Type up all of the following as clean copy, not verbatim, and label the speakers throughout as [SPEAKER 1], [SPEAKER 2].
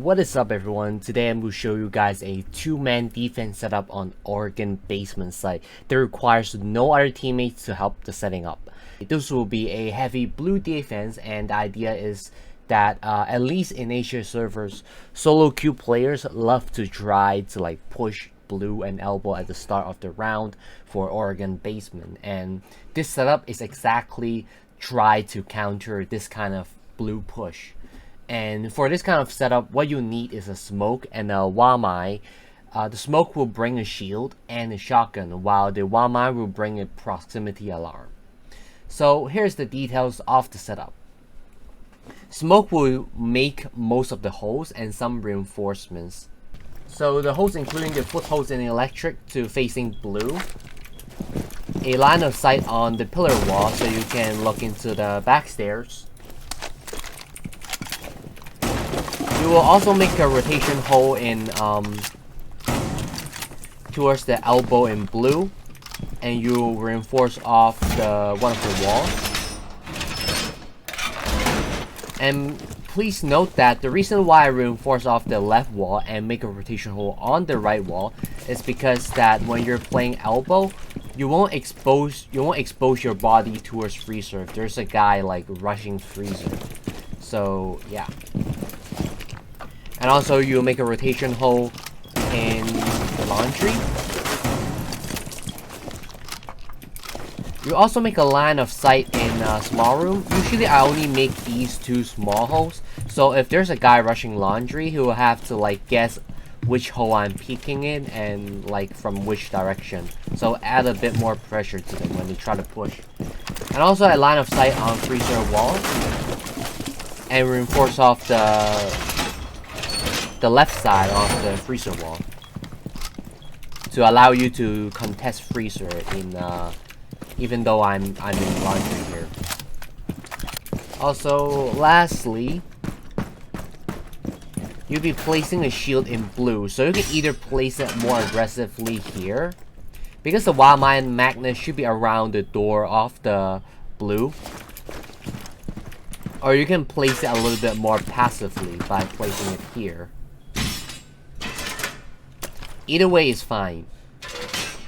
[SPEAKER 1] What is up everyone? Today I'm going to show you guys a two-man defense setup on Oregon basement site that requires no other teammates to help the setting up. This will be a heavy blue defense, and the idea is that at least in Asia servers, solo queue players love to try to push blue and elbow at the start of the round for Oregon basement, and this setup is exactly try to counter this kind of blue push. And for this kind of setup, what you need is a smoke and a Wamai. The smoke will bring a shield and a shotgun, while the Wamai will bring a proximity alarm. So here's the details of the setup. Smoke will make most of the holes and some reinforcements. So the holes including the footholds in electric to facing blue, a line of sight on the pillar wall so you can look into the back stairs. You will also make a rotation hole in towards the elbow in blue, and you will reinforce off one of the walls. And please note that the reason why I reinforce off the left wall and make a rotation hole on the right wall is because that when you're playing elbow, you won't expose your body towards freezer if there's a guy rushing freezer. So yeah. And also you make a rotation hole in the laundry. You also make a line of sight in a small room. Usually I only make these two small holes. So if there's a guy rushing laundry, he will have to guess which hole I'm peeking in and from which direction. So add a bit more pressure to them when they try to push. And also a line of sight on freezer wall. And reinforce off the left side of the freezer wall to allow you to contest freezer in even though I'm in laundry here. Also, lastly, you'll be placing a shield in blue, so you can either place it more aggressively here because the Wamai magnet should be around the door of the blue, or you can place it a little bit more passively by placing it here. Either way is fine.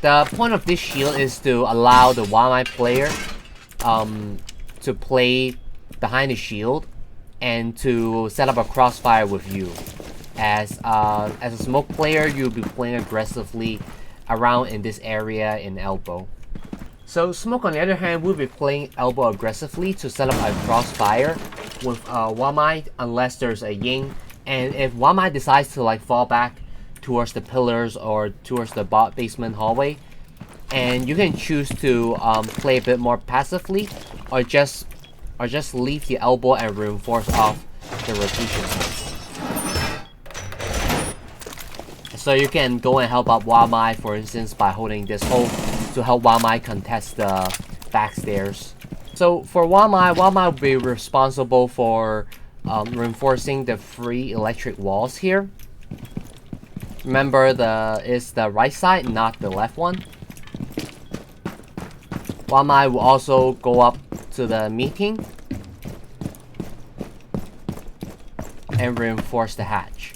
[SPEAKER 1] The point of this shield is to allow the Wamai player to play behind the shield and to set up a crossfire with you. As a smoke player, you'll be playing aggressively around in this area in elbow. So smoke on the other hand will be playing elbow aggressively to set up a crossfire with Wamai unless there's a ying. And if Wamai decides to fall back towards the pillars or towards the basement hallway, and you can choose to play a bit more passively or just leave the elbow and reinforce off the rotation. So you can go and help out Wamai, for instance, by holding this hole to help Wamai contest the back stairs. So for Wamai will be responsible for reinforcing the free electric walls here. Remember, it's the right side, not the left one. Wamai will also go up to the meeting and reinforce the hatch.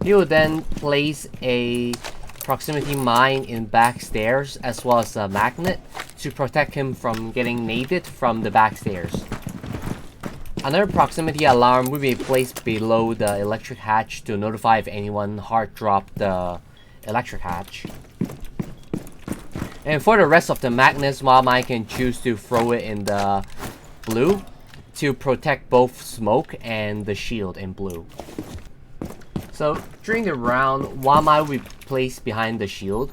[SPEAKER 1] He will then place a proximity mine in back stairs as well as a magnet to protect him from getting naded from the back stairs. Another proximity alarm will be placed below the electric hatch to notify if anyone hard dropped the electric hatch. And for the rest of the magnets, Wamai can choose to throw it in the blue to protect both smoke and the shield in blue. So during the round, Wamai will be placed behind the shield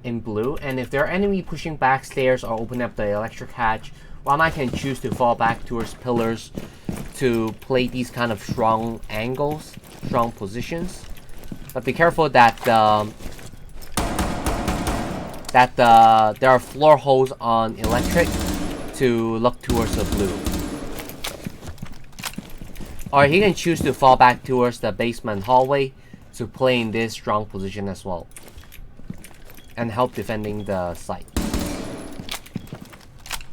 [SPEAKER 1] in blue, and if there are enemy pushing back stairs or open up the electric hatch, Wamai can choose to fall back towards pillars to play these kind of strong angles, strong positions. But be careful that there are floor holes on electric to look towards the blue. Or he can choose to fall back towards the basement hallway to play in this strong position as well and help defending the site.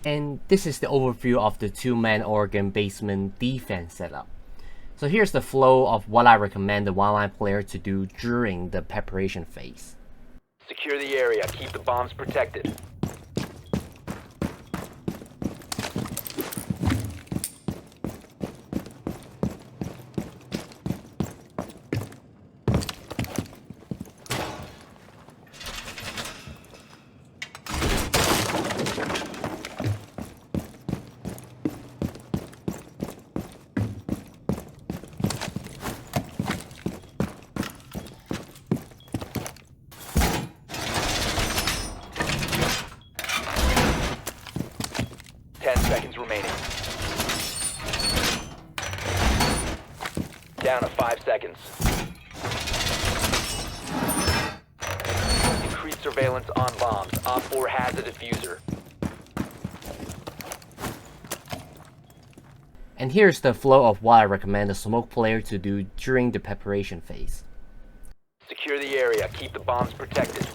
[SPEAKER 1] And this is the overview of the two-man Oregon basement defense setup. So here's the flow of what I recommend the Wamai player to do during the preparation phase.
[SPEAKER 2] Secure the area. Keep the bombs protected. Seconds remaining. Down to 5 seconds. Increased surveillance on bombs. Op 4 has a diffuser.
[SPEAKER 1] And here's the flow of what I recommend the smoke player to do during the preparation phase.
[SPEAKER 2] Secure the area. Keep the bombs protected.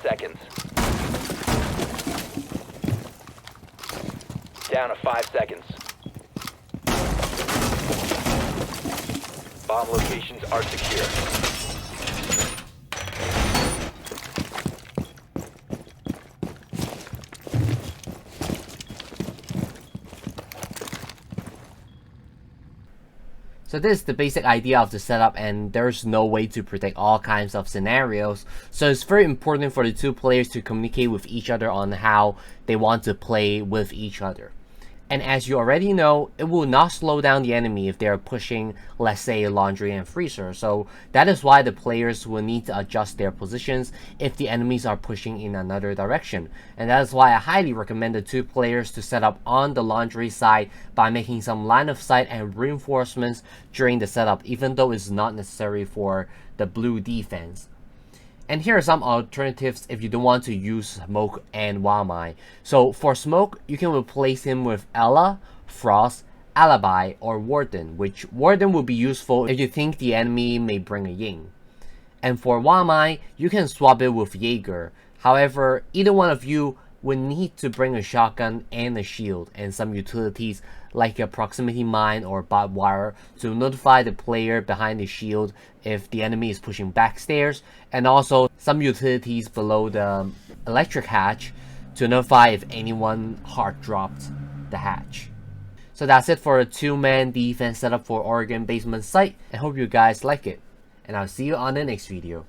[SPEAKER 2] Seconds. Down to 5 seconds. Bomb locations are secure.
[SPEAKER 1] So this is the basic idea of the setup, and there's no way to predict all kinds of scenarios. So it's very important for the two players to communicate with each other on how they want to play with each other. And as you already know, it will not slow down the enemy if they are pushing, let's say, laundry and freezer. So that is why the players will need to adjust their positions if the enemies are pushing in another direction. And that is why I highly recommend the two players to set up on the laundry side by making some line of sight and reinforcements during the setup, even though it's not necessary for the blue defense. And here are some alternatives if you don't want to use Smoke and Wamai. So for Smoke, you can replace him with Ella, Frost, Alibi, or Warden, which Warden will be useful if you think the enemy may bring a Ying. And for Wamai, you can swap it with Jaeger. However, either one of you would need to bring a shotgun and a shield and some utilities like a proximity mine or barbed wire to notify the player behind the shield if the enemy is pushing backstairs, and also some utilities below the electric hatch to notify if anyone hard dropped the hatch. So that's it for a two-man defense setup for Oregon basement site. I hope you guys like it, and I'll see you on the next video.